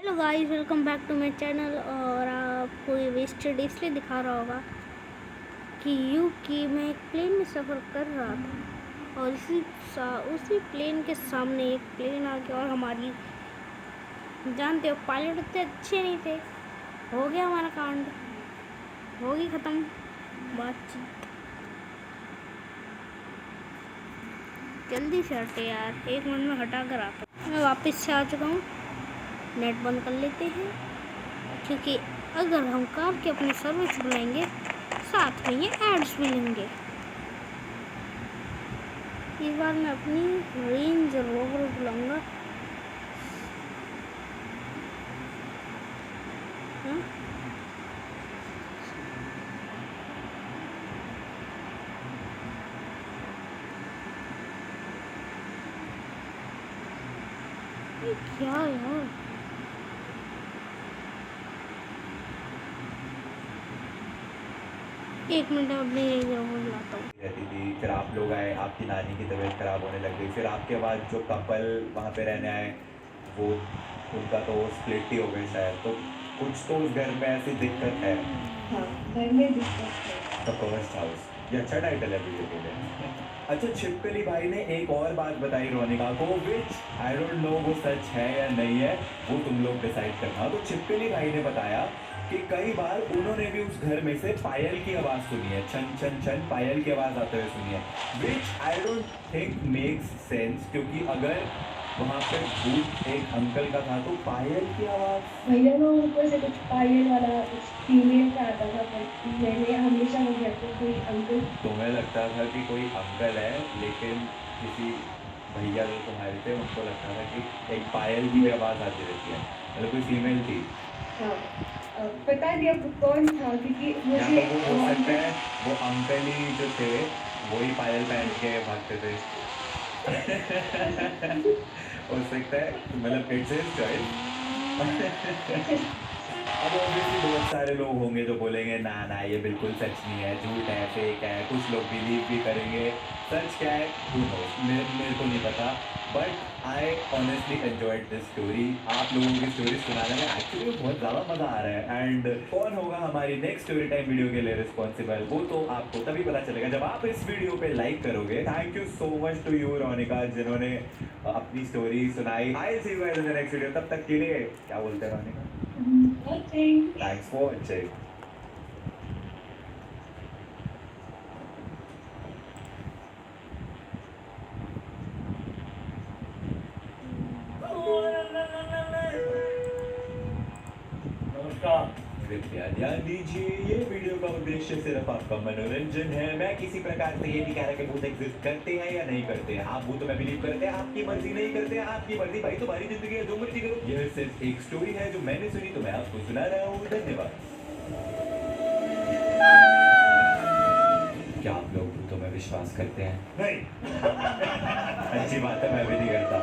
Hello guys, welcome back to my channel. और आपको ये वेस्टेड इसलिए दिखा रहा होगा कि मैं एक प्लेन में सफ़र कर रहा था और उसी प्लेन के सामने एक प्लेन आ गया और हमारी जानते हो पायलट उतने अच्छे नहीं थे। हो गया हमारा कांड, होगी ख़त्म बातचीत। जल्दी से हटे यार, 1 मिनट में हटा कर आता हूँ। मैं वापस से आ चुका हूँ। नेट बंद कर लेते हैं क्योंकि अगर हम कार के अपने सर्विस बुलाएंगे साथ में ये एड्स मिलेंगे। इस बार मैं अपनी रेंज रोवर बुलाऊंगा। हाँ? ये क्या यार, एक मिनट में अपनी रेंज रोवर बुलाता हूँ। रहती थी, फिर आप लोग आए, आपकी नानी की तबीयत खराब होने लग गई, फिर आपके बाद जो कपल वहाँ पे रहने आए वो उनका तो स्प्लिट ही हो गई शायद। तो कुछ तो उस घर में ऐसी दिक्कत है। हाँ, घर में दिक्कत है। द फर्स्ट हाउस, ये अच्छा टाइटल है वीडियो के लिए। अच्छा, छिपकली भाई ने एक और बात बताई रोनिका को, विच आई डोंट नो वो सच है या नहीं है, वो तुम लोग डिसाइड करना। तो छिपकली भाई ने बताया कि कई बार उन्होंने भी उस घर में से पायल की आवाज सुनी है, छन छन छन पायल की आवाज आते हुए सुनी है, which I don't think makes sense, क्योंकि अगर वहाँ पे भूत एक अंकल का था तो पायल की आवाज। भैया को ऊपर से कुछ पायल वाला कुछ फीमेल का आता था, पर मैंने हमेशा वो कहते कोई अंकल। तुम्हें लगता था कि कोई अंकल है, लेकिन किसी भैया जो तुम्हारे थे उनको लगता था कि एक पायल की भी आवाज आती रहती है, मतलब कोई फीमेल थी। हाँ, पता नहीं अब कौन था, क्योंकि या मुझे तो वो हो सकता है वो अंकल ही जो थे वही पायल पहन के भागते थे। हो सकता है, मतलब इट्स हिज चॉइस। अब ऑब्वियसली बहुत सारे लोग होंगे जो बोलेंगे ना ना ये बिल्कुल सच नहीं है, झूठ है, फेक है। कुछ लोग बिलीव भी करेंगे। सच क्या है who knows, मेरे को नहीं पता। But I honestly enjoyed this story. आप लोगों की स्टोरी सुनाने में एक्चुअली बहुत ज़्यादा मज़ा आ रहा है। एंड कौन होगा हमारी नेक्स्ट स्टोरी टाइम वीडियो के लिए रिस्पॉन्सिबल, वो तो आपको तभी पता चलेगा जब आप इस वीडियो पे लाइक करोगे। Thank you so much to you Ronika, जिन्होंने अपनी स्टोरी सुनाई। I see you in the next video. तब तक के लिए क्या बोलते हैं रोनिका? Thanks for watching. नमस्कार। कृपया ध्यान दीजिए, ये वीडियो का उद्देश्य सिर्फ आपका मनोरंजन है। मैं किसी प्रकार से ये नहीं कह रहा कि भूत एग्जिस्ट करते हैं या नहीं करते हैं। आप भूतों में बिलीव करते हैं, आपकी मर्जी नहीं करते हैं, आपकी मर्जी भाई, तुम्हारी जिंदगी है, जो मर्जी करो। यह सिर्फ एक स्टोरी है जो मैंने सुनी तो मैं आपको सुना रहा हूँ। धन्यवाद। क्या आप लोग भूतों में विश्वास करते हैं? नहीं। अच्छी बात है, मैं भी नहीं करता।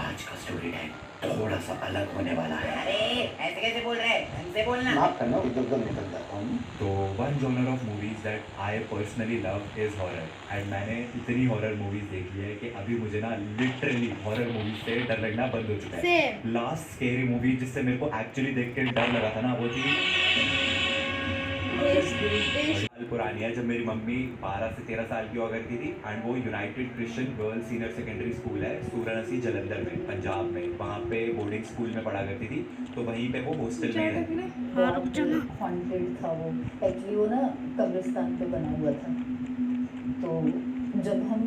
आज का स्टोरी टाइम थोड़ा सा अलग होने वाला है। अरे ऐसे कैसे बोल रहे हैं, ढंग से बोलना। माफ करना, उधर निकल जाता हूँ। तो one genre of movies that I personally love is horror. And मैंने इतनी हॉरर मूवीज देखी है कि अभी मुझे ना लिटरली हॉरर मूवीज से डर लगना बंद हो चुका है। लास्ट स्केरी मूवी जिससे मेरे को एक्चुअली देख के डर लगा था ना, वो थी साल पुरानी है, जब मेरी मम्मी 12 से 13 साल की हुआ करती थी। एंड वो United Christian girls senior secondary school है सूरनसी जलंधर में, पंजाब में। वहाँ पे बोर्डिंग स्कूल में पढ़ा करती थी, तो वहीं पे वो हॉस्टल में रहती थी। हॉन्टेड था वो। एक्चुअली वो ना कब्रिस्तान पे बना हुआ था। तो जब हम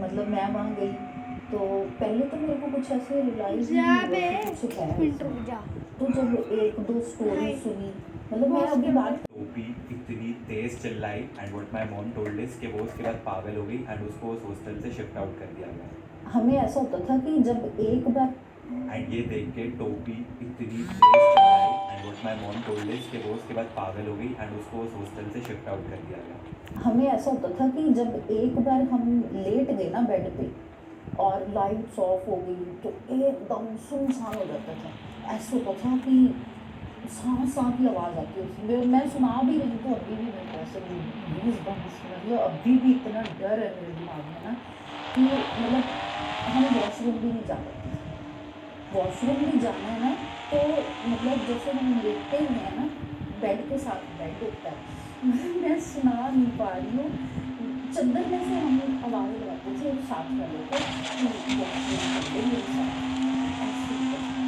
मतलब मैं वहाँ गई तो पहले तो मेरे को कुछ ऐसे रियलाइज नहीं हुआ कि कुछ है। तो जब एक दो स्टोरी सुनी, मतलब मैं अभी बात टोपी इतनी तेज चिल्लाई and what my mom told is कि वो उसके बाद पागल हो गई एंड उसको उस हॉस्टल से शिफ्ट आउट कर दिया गया। हमें ऐसा होता था कि जब एक बार एंड ये देख के टोपी इतनी तेज चिल्लाई and what my mom told is कि वो उसके बाद पागल हो गई एंड उसको उस हॉस्टल से शिफ्ट आउट कर दिया गया। हमें ऐसा होता था कि जब एक बार हम लेट गए ना बेड पे और लाइट्स ऑफ हो गई तो एकदम सुनसान हो जाता था। ऐसा होता था कि सांस सांस की आवाज़ आती है। मैं सुना भी रही तो अभी भी मेरे को ऐसे मतलब अभी भी इतना डर है मेरे दिमाग में ना कि मतलब हम वॉशरूम भी नहीं जा पाते। वॉशरूम भी जाना है ना तो मतलब जैसे हम लेटते हुए हैं ना, बेड के साथ बेड होता है मैं सुना नहीं पा रही हूँ, चद्दर में से हम आवाज़ लगाते थे साफ कर लेते वॉशरूम करते मेरे साथ, ऐसे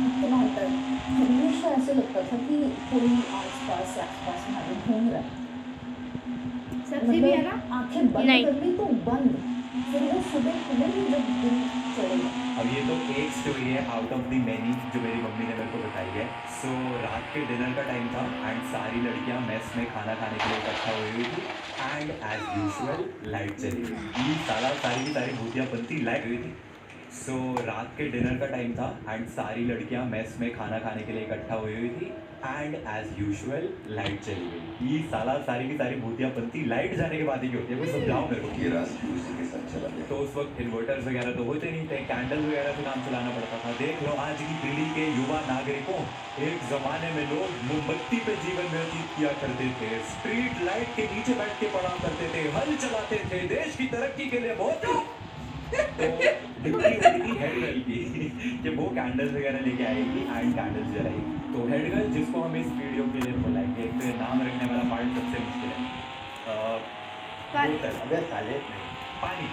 इतना डर, हमेशा ऐसे लगता था कि कोई आसपास हमारे घूम रहा है। सब्जी भी है ना? आंखें बंद नहीं। कर ली तो बंद, फिर वो सुबह खुलेगी जब दिन चढ़ेगा। अब ये तो एक स्टोरी है आउट ऑफ द मैनी जो मेरी मम्मी ने मेरे को बताई है। सो रात के डिनर का टाइम था एंड सारी लड़कियां मेस में खाना खाने के लिए इकट्ठा हुई हुई थी एंड एज यूजुअल लाइट चली गई। ये सारी की सारी भूतिया बनती लाइट हुई थी। सो रात के डिनर का टाइम था एंड सारी लड़कियां मेस में खाना खाने के लिए इकट्ठा हुई हुई थी एंड एज यूजुअल लाइट चली गई। ये सारी की सारी भूतिया बनती लाइट जाने के बाद ही होती है। कुछ समझाओ मेरे को। ये रास्ते उसी के साथ चला गया। तो उस वक्त इन्वर्टर्स वगैरह तो होते नहीं थे, कैंडल वगैरह से काम चलाना पड़ता था। देख लो आज की पीढ़ी के युवा नागरिकों, एक जमाने में लोग मोमबत्ती पे जीवन व्यतीत किया करते थे, स्ट्रीट लाइट के नीचे बैठ के पढ़ा करते थे, हल चलाते थे, देश की तरक्की के लिए बहुत तो ड्यूटी होती थी हेड गर्ल की कि वो कैंडल्स वगैरह लेके आएगी एंड कैंडल्स जलाएगी। तो हेड गर्ल जिसको हम इस वीडियो के लिए बुलाएंगे, एक तो नाम रखने वाला पार्ट सबसे मुश्किल है। बोतल, अबे साले पानी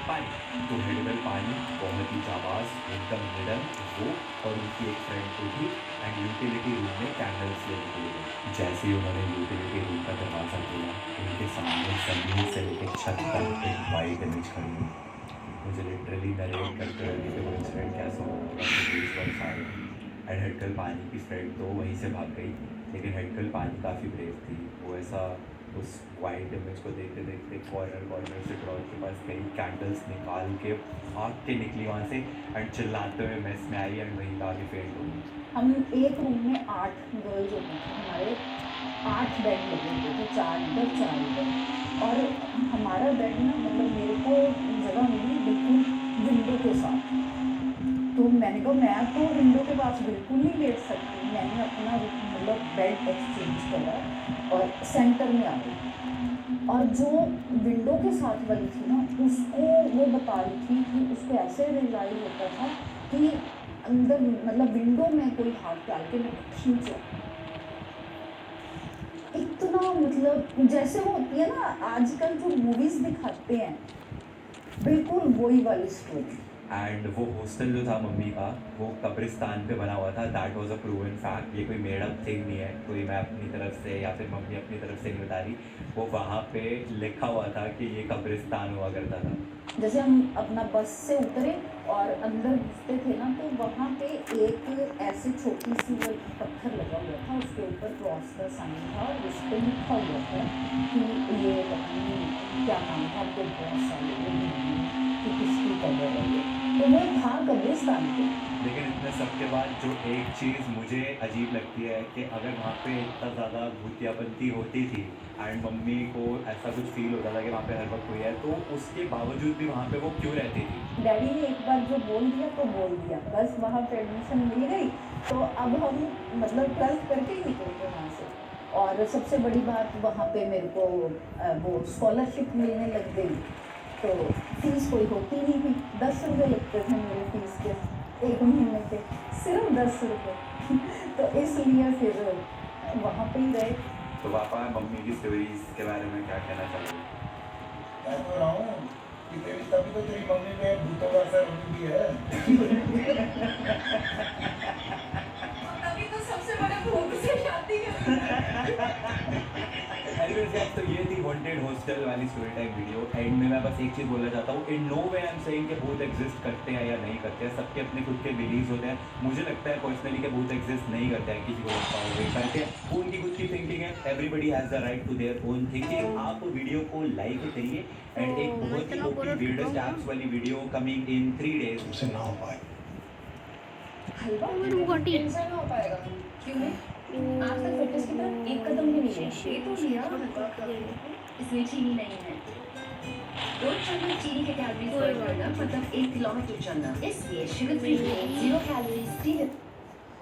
तो हेड गर्ल पानी, बहुत ही जाबाज, एकदम हिडन वो और उनकी एक फ्रेंड को थी एंड यूटिलिटी रूम में कैंडल्स लेके चले गए। जैसे ही उन्होंने यूटिलिटी रूम का दरवाज़ा खोला, उनके सामने जमीन से लेकर छत तक एक वाइट इमेज खड़ी हुई। मुझे लिटरली नरेट करते हुए कि वो इंसिडेंट कैसा होगा, एंड हेडगर्ल पानी की फ्रेंड तो वहीं से भाग गई, लेकिन हेडगर्ल पानी काफ़ी ब्रेव थी। वो ऐसा उस वाइट इमेज को देखते देखते कॉर्नर से ड्रॉर के पास गई, कैंडल्स निकाल के भाग के निकली वहाँ से एंड चिल्लाते हुए मेस में आई एंड वहीं आगे फेंट हो गई। हम एक रूम में 8 गर्ल्स होते थे, हमारे 8 बेड लगे होते थे, 4 इधर 4 इधर, और हमारा बेड ना मतलब मेरे को जगह मिली बिल्कुल विंडो के साथ। तो मैंने कहा मैं तो विंडो के पास बिल्कुल नहीं लेट सकती, मैंने अपना मतलब बेड एक्सचेंज करा और सेंटर में आ गई। और जो विंडो के साथ वाली थी ना, उसको वो बता रही थी कि उसको ऐसे रियलाइज होता था कि अंदर मतलब विंडो में कोई हाथ डाल के मैं खींचा। इतना मतलब जैसे वो होती है ना आजकल जो मूवीज दिखाते हैं, बिल्कुल वही वाली स्टोरी। एंड वो हॉस्टल जो था मम्मी का, वो कब्रिस्तान पे बना हुआ था। That was a proven fact, ये कोई मेड अप थिंग नहीं है, कोई मैं अपनी तरफ से या फिर मम्मी अपनी तरफ से नहीं बता रही। वो वहाँ पे लिखा हुआ था कि ये कब्रिस्तान हुआ करता था। जैसे हम अपना बस से उतरे और अंदर घुसते थे ना, तो वहाँ पे एक ऐसे छोटी सी वो पत्थर लगा हुआ था, उसके ऊपर क्रॉस का साइन था और उस पर लिखा हुआ था कि ये क्या नाम था, आपको बहुत सारे कि किसकी कब्र है ये। तो वो था कब्रिस्तान पे। लेकिन इतने सब के बाद जो एक चीज़ मुझे अजीब लगती है कि अगर वहाँ पे इतना ज़्यादा भूतियापंती होती थी एंड मम्मी को ऐसा कुछ फील होता था कि वहाँ पे हर वक्त हुई है, तो उसके बावजूद भी वहाँ पे वो क्यों रहती थी? डैडी ने एक बार जो बोल दिया तो बोल दिया, बस वहाँ पे एडमिशन मिल गई, तो अब हम मतलब 12th करके ही निकल गए वहाँ से। और सबसे बड़ी बात वहाँ पे मेरे को वो स्कॉलरशिप मिलने लग गई, तो फीस कोई होती नहीं थी, 10 रुपये लगते थे मेरे फीस के एक महीने के, सिर्फ 10 रुपये तो इसलिए फिर वहाँ पे ही रहे। तो पापा मम्मी की स्टोरीज के बारे में क्या कहना चाहोगे? मैं तो रहा हूँ कि तेरी तभी तो तेरी मम्मी में भूतों का असर होती भी है। तभी तो सबसे बड़ा भूत से शादी Anyways guys, तो ये थी वांटेड हॉस्टल वाली स्टोरी टाइम वीडियो। एंड में मैं बस एक चीज़ बोलना चाहता हूँ, in no way I am saying कि भूत एग्जिस्ट करते हैं या नहीं करते हैं, सबके अपने खुद के बिलीव्स होते हैं। मुझे लगता है पर्सनली कि भूत एग्जिस्ट नहीं करते हैं, किसी को लगता हो करते हैं, वो उनकी खुद की थिंकिंग है। Everybody has the right to their own thinking. आप वीडियो को लाइक करिए एंड एक बहुत ही ओपी weirdest apps वाली वीडियो कमिंग इन 3 days। उसे ना हो पाए। इनसे ना हो पाएगा, क्यों नहीं? आज तक फिटनेस की तरफ एक कदम भी नहीं है। ये तो लिया इसमें चीनी नहीं है। रोज चलना चीनी के कैलोरीज बर्न करना मतलब 1 किलोमीटर चलना, इसलिए शुगर फ्री 0 कैलोरीज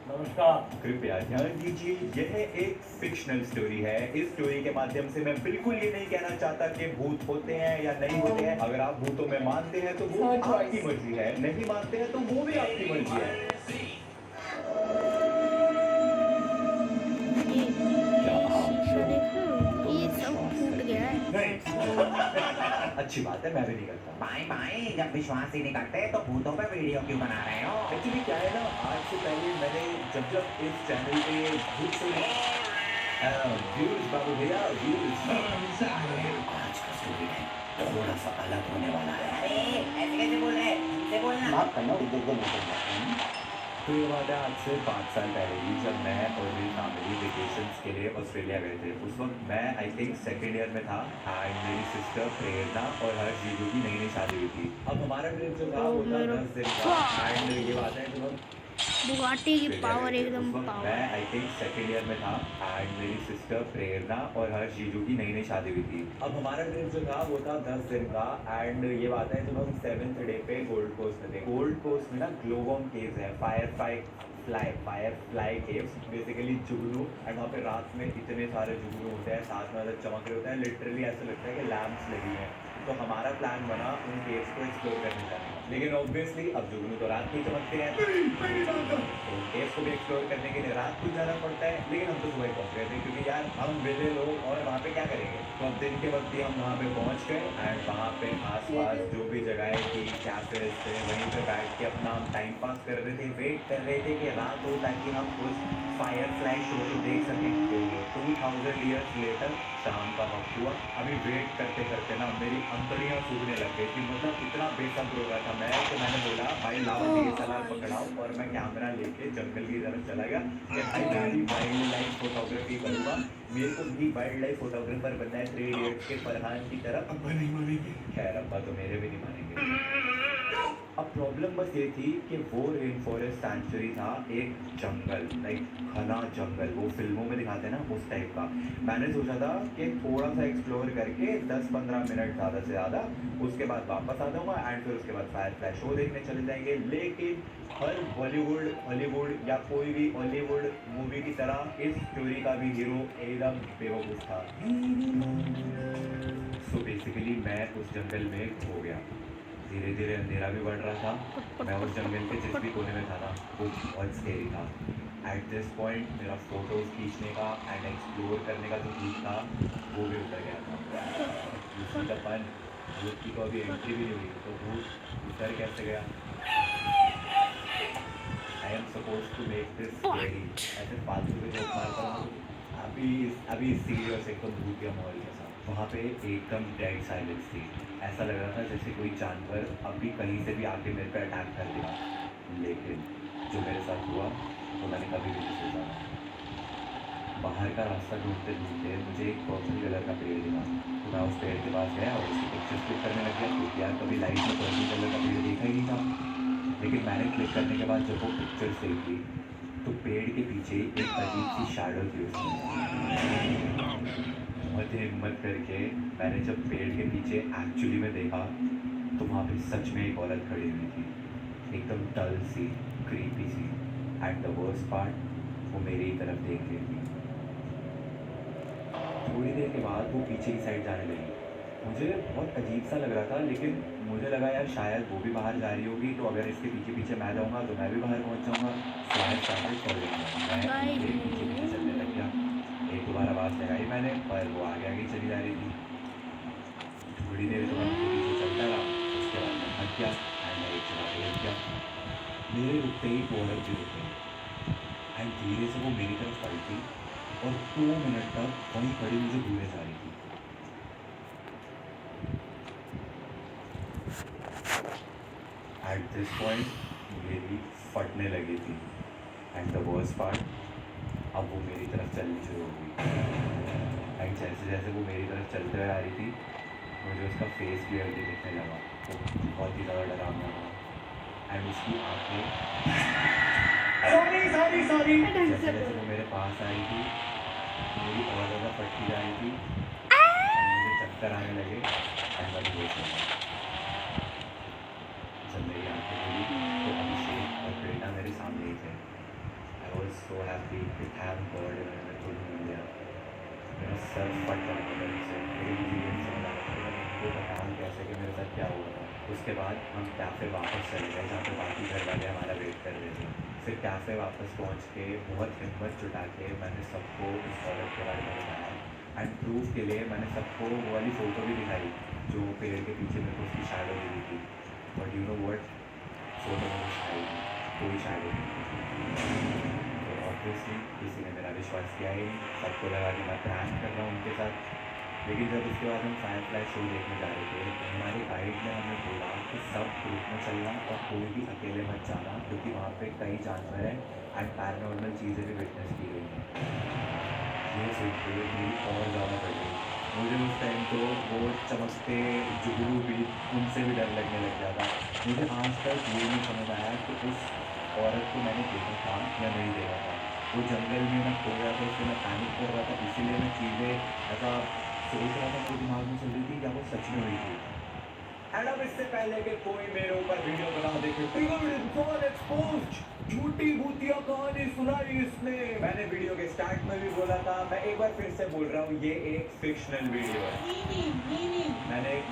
नमस्कार। कृपया ध्यान दीजिए, यह एक फिक्शनल स्टोरी है। इस स्टोरी के माध्यम से मैं बिल्कुल ये नहीं कहना चाहता कि भूत होते हैं या नहीं होते हैं। अगर आप भूतों में मानते हैं तो वो आपकी मर्जी है, नहीं मानते हैं तो वो भी आपकी मर्जी है। क्या आप शीशा देखा? ये सब टूट गया है। अच्छी बात है, मैं भी नहीं करता। भाई भाई जब विश्वास ही नहीं करते तो भूतों पे वीडियो क्यों बना रहे हो? एक्चुअली क्या है ना, आज से पहले मैंने जब इस चैनल पे भूत से व्यूज बाबू भैया व्यूज, आज का स्टोरी है थोड़ा सा अलग होने वाला है। अरे ऐसे कैसे बोल रहे हैं? हमसे बोलना। माफ करना, तो ये बात है आज से 5 साल पहले की, जब मैं और मेरी फैमिली वेकेशंस के लिए ऑस्ट्रेलिया गए थे। उस वक्त मैं आई थिंक सेकेंड ईयर में था एंड मेरी सिस्टर प्रेरणा और हर जीजू की नई नई शादी हुई थी। अब हमारा ट्रिप जो था वो था 10 दिन का एंड ये बात है जब हम बुगाटी की पावर एकदम उस वक्त पावर। मैं आई थिंक सेकेंड ईयर में था एंड मेरी सिस्टर प्रेरणा और हर जीजू की नई नई शादी हुई थी। अब हमारा ट्रिप जो था वो था 10 दिन का एंड ये बात है जब हम 7th डे पे गोल्ड कोस्ट में थे। गोल्ड कोस्ट में ना ग्लोबम केव्स है, fire fly caves, basically Jugnu. And वहाँ पे रात में इतने सारे जुगनू होते हैं, साथ में मतलब चमक रहे होते हैं, लिटरली ऐसा लगता है कि लैम्प्स लगी हैं। तो हमारा प्लान बना उन केव्स को एक्सप्लोर करने जाने का, लेकिन ऑब्वियसली अब जुगनू तो रात में चमकते हैं, तो केव्स को भी एक्सप्लोर करने के लिए रात को जाना पड़ता है। लेकिन हम तो सुबह पहुँच गए थे क्योंकि यार हम वेले लोग और वहाँ पे क्या करेंगे। तो अब दिन के वक्त ही हम वहाँ पे पहुँच गए एंड वहाँ पे आसपास जो भी जगहें थी, कैफेज थे, वहीं पे बैठ के अपना हम टाइम पास कर रहे थे, वेट कर रहे थे कि रात हो ताकि हम उस फायर फ्लाई शो को देख सकें। तो 2000 ईयर्स लेटर शाम का वक्त हुआ। अभी वेट करते करते ना मेरी अंतड़ियाँ सूखने लग गई थी, मतलब इतना बेसब्र हो रहा था मैं। तो मैंने बोला भाई लाओ DSLR पकड़ाओ, और मैं कैमरा लेके जंगल की तरफ चला गया कि भाई मैं भी वाइल्ड लाइफ फोटोग्राफी करूँगा, मेरे को भी वाइल्ड लाइफ फोटोग्राफर बनना है 3 इडियट्स के फरहान की तरफ। अब्बा नहीं मानेंगे। खैर अब्बा तो मेरे भी नहीं मानेंगे। अब प्रॉब्लम बस ये थी कि वो रेन फॉरेस्ट सेंचुरी था, एक जंगल, लाइक घना जंगल, वो फिल्मों में दिखाते हैं ना उस टाइप का। मैंने सोचा था कि थोड़ा सा एक्सप्लोर करके 10-15 मिनट ज़्यादा से ज़्यादा, उसके बाद वापस आ जाऊँगा एंड फिर उसके बाद फायर फ्लाई शो देखने चले जाएंगे। लेकिन हर बॉलीवुड हॉलीवुड या कोई भी हॉलीवुड मूवी की तरह इस स्टोरी का भी हीरो एकदम बेवकूफ़ था। सो बेसिकली मैं उस जंगल में खो गया। धीरे धीरे अंधेरा भी बढ़ रहा था। मैं उस जंगल के जिस भी कोने में था ना वो बहुत स्केरी था। एट दिस पॉइंट मेरा फोटोज खींचने का एंड एक्सप्लोर करने का जो भूत था वो भी उतर गया था। दूसरी दफा भूत की तो अभी एंट्री भी नहीं हुई, तो भूत उतर कैसे गया? I am suppose to make this scary, ऐसे फालतू के जोक मारता हूँ अभी सीरियस एकदम भूत या माहौल के साथ। वहाँ पे एकदम डेड साइलेंस थी। ऐसा लग रहा था जैसे कोई जानवर अभी कहीं से भी आके मेरे पे अटैक कर देगा। लेकिन जो मेरे साथ हुआ तो मैंने कभी भी नहीं सोचा। बाहर का रास्ता ढूंढते ढूंढते मुझे एक पर्पल कलर का पेड़ दिखा, तो मैं उस पेड़ के पास गया और उसकी पिक्चर्स क्लिक करने लग गया, क्योंकि यार कभी लाइफ में पर्पल कलर का पेड़ देखा ही नहीं था। लेकिन मैंने क्लिक करने के बाद जब वो पिक्चर्स देखी तो पेड़ के पीछे एक अजीब सी शैडो थी उसमें। बहुत हिम्मत करके मैंने जब पेड़ के पीछे एक्चुअली में देखा तो वहाँ पे सच में एक औरत खड़ी हुई थी, एकदम डल सी, क्रीपी सी, एंड द वर्स्ट पार्ट वो मेरी ही तरफ देख रही थी। थोड़ी देर के बाद वो पीछे की साइड जाने लगी। मुझे बहुत अजीब सा लग रहा था, लेकिन मुझे लगा यार शायद वो भी बाहर जा रही होगी, तो अगर इसके पीछे पीछे मैं जाऊँगा तो मैं भी बाहर पहुँच जाऊँगा, शायद शायद छोड़ देंगे। मैं उसके पीछे पीछे चलने लग गया। एक दो बार आवाज़ लगाई मैंने, पर वो आगे आगे चली जा रही थी। थोड़ी देर तो मैं उसके पीछे चलता रहा, उसके बाद मैं थक गया एंड मैं एक जगह पे रुक गया। मेरे रुकते ही वो औरत भी रुक गई एंड धीरे से वो मेरी तरफ पलटी और 2 मिनट तक वहीं खड़ी मुझे घूरे जा रही थी। एट दिस पॉइंट मेरी फटने लगी थी एंड द वर्स्ट पार्ट, अब वो मेरी तरफ चलनी शुरू हो गई। एंड जैसे जैसे वो मेरी तरफ चलते हुए आ रही थी मुझे उसका फेस क्लियरली दिखने लगा, तो बहुत ही ज़्यादा डरावना था। एंड उसकी आँखें जैसे जैसे वो मेरे पास आई थी मेरी और ज़्यादा फटती जा रही थी, मुझे चक्कर आने लगे एंड मैं बेहोश हो गया। जब मेरी आँखें खुली तो अभिषेक और प्रेरणा मेरे सामने ही थे। आई वॉज so happy कि thank God मैंने मेरे को ढूंढ लिया। मेरा सर फट रहा था दर्द से, मेरी मुझे ये नहीं समझ आ रहा था कि मैं इनको बताऊँ कैसे कि मेरे साथ क्या हुआ था। उसके बाद हम कैफ़े वापस चले गए जहाँ पे बाकी घर वाले हमारा वेट कर रहे थे। फिर कैफ़े वापस पहुँच के बहुत हिम्मत जुटा के मैंने सबको इस औरत के बारे में बताया एंड प्रूफ के लिए मैंने सबको वो वाली फ़ोटो भी दिखाई जो पेड़ के पीछे मेरे को उसकी शैडो मिली थी। But you know what, photo में कुछ है ही नहीं, कोई शैडो नहीं। तो ऑब्वियसली किसी ने मेरा विश्वास किया ही नहीं, सबको लगा कि मैं प्रैंक कर रहा हूँ उनके साथ। लेकिन जब उसके बाद हम फायरफ्लाई शो देखने जा रहे थे तो हमारे गाइड ने हमें बोला कि सब ग्रुप में चलना और कोई भी अकेले मत जाना क्योंकि वहाँ पे कई जानवर हैं एंड पैरानॉर्मल चीज़ें भी विटनेस की गई हैं। ये सुन के मेरी और ज़्यादा बढ़ गई। मुझे उस टाइम तो वो चमकते जुगनू भी उनसे भी डर लगने लग जाता। मुझे आज तक ये नहीं समझ आया कि उस औरत को मैंने देखा था या नहीं देखा था। वो जंगल में मैं खो गया था, उससे मैं पैनिक कर रहा था, इसीलिए मैं चीज़ें ऐसा सोच रहा था, मेरे दिमाग में चल रही थी या वो सच में हुई थी। एंड अब इससे पहले कि कोई मेरे ऊपर वीडियो बना देखे, झूठी भूतिया कहानी सुनाई इसने। मैंने वीडियो के स्टार्ट में भी बोला था, मैं एक बार फिर से बोल रहा हूँ, ये एक फिक्शनल वीडियो है। मैंने एक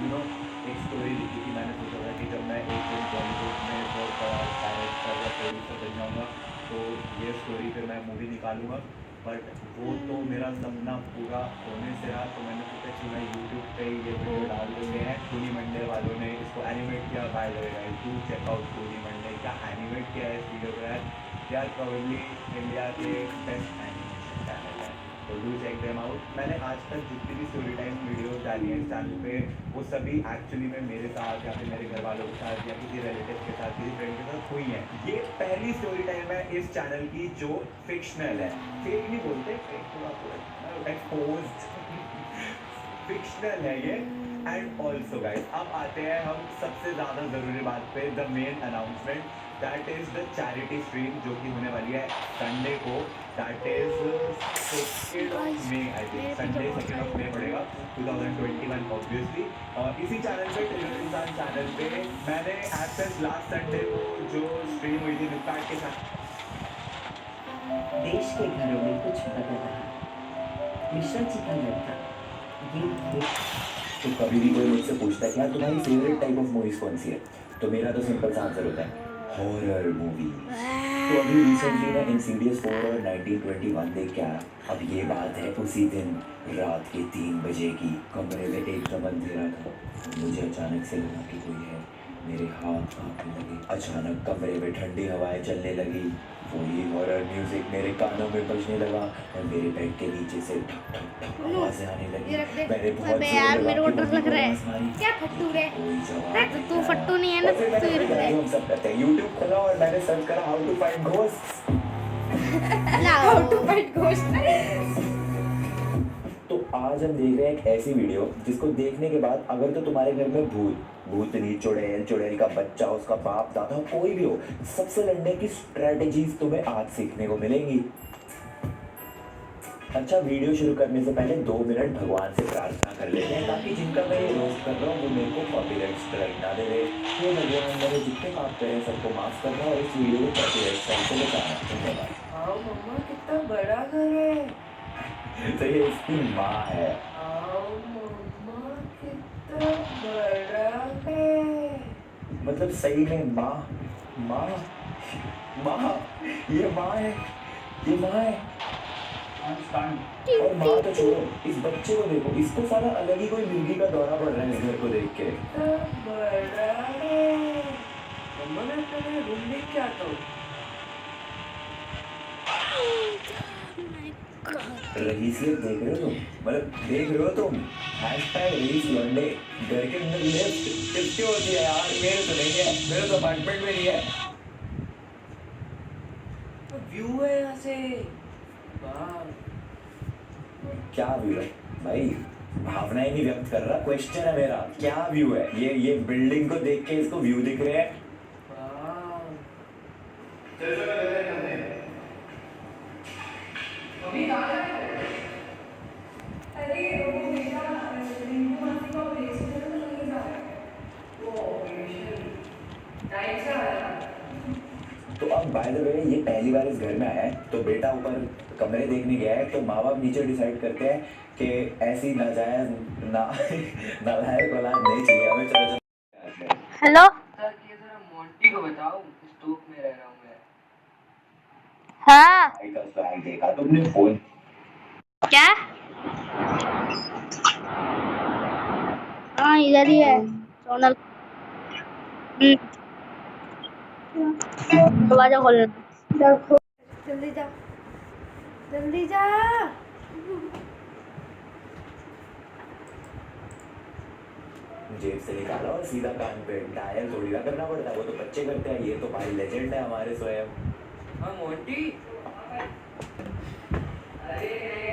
स्टोरी लिखी थी। मैंने सोचा था कि जब मैं एक दिन बॉलीवुड में बहुत बड़ा डायरेक्टर या प्रोड्यूसर बन जाऊँगा तो ये स्टोरी फिर मैं मूवी निकालूंगा। बट वो तो मेरा सपना पूरा होने से रहा, तो मैंने सोचा कि मैं यूट्यूब पे ये वीडियो डाल देते हैं। टूनी मंडे वालों ने इसको एनिमेट किया, by the way guys do check out Toony Monday, क्या एनिमेट किया है इस वीडियो को यार। दे आर प्रोबेबली इंडिया के बेस्ट एनिमेशन चैनल है, तो डू चेक देम आउट। मैंने आज तक जितनी भी स्टोरी टाइम वीडियो डाली है इस चैनल पे वो सभी एक्चुअली में मेरे साथ या फिर मेरे घर वालों के साथ या किसी रिलेटिव के साथ, किसी फ्रेंड के साथ हुई है। ये पहली स्टोरी टाइम है इस चैनल की जो फिक्शनल है। फेक नहीं बोलते, फेक थोड़ा एक्सपोज्ड फिक्शनल है ये। एंड ऑल्सो गाइस अब आते हैं हम सबसे ज़्यादा ज़रूरी बात पे, the main announcement, that is the charity stream जो कि होने वाली है संडे को, that is 2nd of May I think. Sunday 2nd of May पड़ेगा 2021 ऑब्वियसली। और इसी चैनल पे, टेलीविजन इंसान चैनल पे मैंने एक्सेस लास्ट संडे को जो स्ट्रीम हुई थी फ्लिपकार्ट के साथ। देश के घरों में कुछ बदल रहा। मिश्रा जी का लड़का ये तो कभी भी कोई मुझसे पूछता है कि यार तुम्हारी फेवरेट टाइप ऑफ मूवीज कौन सी है, तो मेरा तो सिंपल सा आंसर होता है हॉरर मूवी। तो अभी रिसेंटली मैं इंसीडियस 4 और 1921 देख के आया। अब ये बात है उसी दिन रात के 3 बजे की, कमरे में एकदम अंधेरा था। मुझे अचानक से लगा कि कोई है, मेरे हाथ कांपने लगे। अचानक कमरे में ठंडी हवाएं चलने लगी, वही हॉरर म्यूजिक मेरे कानों में बजने लगा और मेरे बेड के नीचे से ठक ठक ठक आवाजें आने लगी। मैंने बहुत अबे यार मेरे को डर लग रहा है। मारी, क्या फट्टू रे? कोई जवाब तो नहीं तू आया। फट्टू नहीं है ना, और फिर तू ही रुक मैंने रहा है। हम सब करते हैं, YouTube खोला और मैंने सर्च करा how to find ghosts. How to fight तो आज हम देख रहे हैं एक ऐसी वीडियो जिसको देखने के बाद अगर तो तुम्हारे घर में भूतनी, चुड़ैल, चुड़ैल का बच्चा, उसका बाप दादा कोई भी हो, सबसे लड़ने की स्ट्रेटेजीज तुम्हें आज सीखने को मिलेंगी। अच्छा, वीडियो शुरू करने से पहले 2 मिनट भगवान से प्रार्थना कर लेते हैं ताकि जिनका मैं ये रोस्ट कर रहा हूँ वो मेरे को कॉपीराइट स्ट्राइक ना दे दे। ये भगवान मेरे जितने पाप करे सबको माफ करना और इस वीडियो को कॉपीराइट स्ट्राइक से बचाना। धन्यवाद। हाँ मम्मा, कितना बड़ा घर है। तो ये इसकी माँ है। हाँ मम्मा, कितना बड़ा है। मतलब सही में माँ माँ माँ ये माँ है, ये माँ है। और माँ तो छोड़ो, इस बच्चे को देखो, इसको सारा अलग ही कोई मिर्गी का दौरा पड़ रहा है इस घर को देख के। कितना बड़ा है। मम्मा ने तेरे रूम में क्या तो रईसियत देख रहे हो तुम, मतलब देख रहे हो तुम। हैशटैग रईस लौंडे, घर के अंदर लिफ्ट किसकी होती है यार? मेरे तो नहीं है, मेरे तो अपार्टमेंट में नहीं है। व्यू है यहाँ से। वाह, क्या व्यू है भाई? भावनाएं नहीं व्यक्त कर रहा, क्वेश्चन है मेरा, क्या व्यू है? ये बिल्डिंग को देख के इसको व्यू दिख रहे हैं। वाह। तो अब बाय द वे ये पहली बार इस घर में आया है, तो बेटा ऊपर कमरे देखने गया है, तो माँ बाप नीचे डिसाइड करते हैं कि ऐसी नाजायज ना नालायक औलाद नहीं चाहिए हमें। चलो चलो हेलो सर ये जरा मोंटी को बताओ, स्टोक में रह रहा हूँ मैं। हाँ भाई का स्वैग देखा तुमने? फोन क्या? हाँ इधर ही है सोनल। दरवाजा खोल जल्दी जा जल्दी जा। जेब से निकाला और सीधा कान पे, डायल थोड़ी ना करना पड़ता, वो तो बच्चे करते हैं, ये तो भाई लेजेंड है हमारे स्वयं। हाँ मोंटी, अरे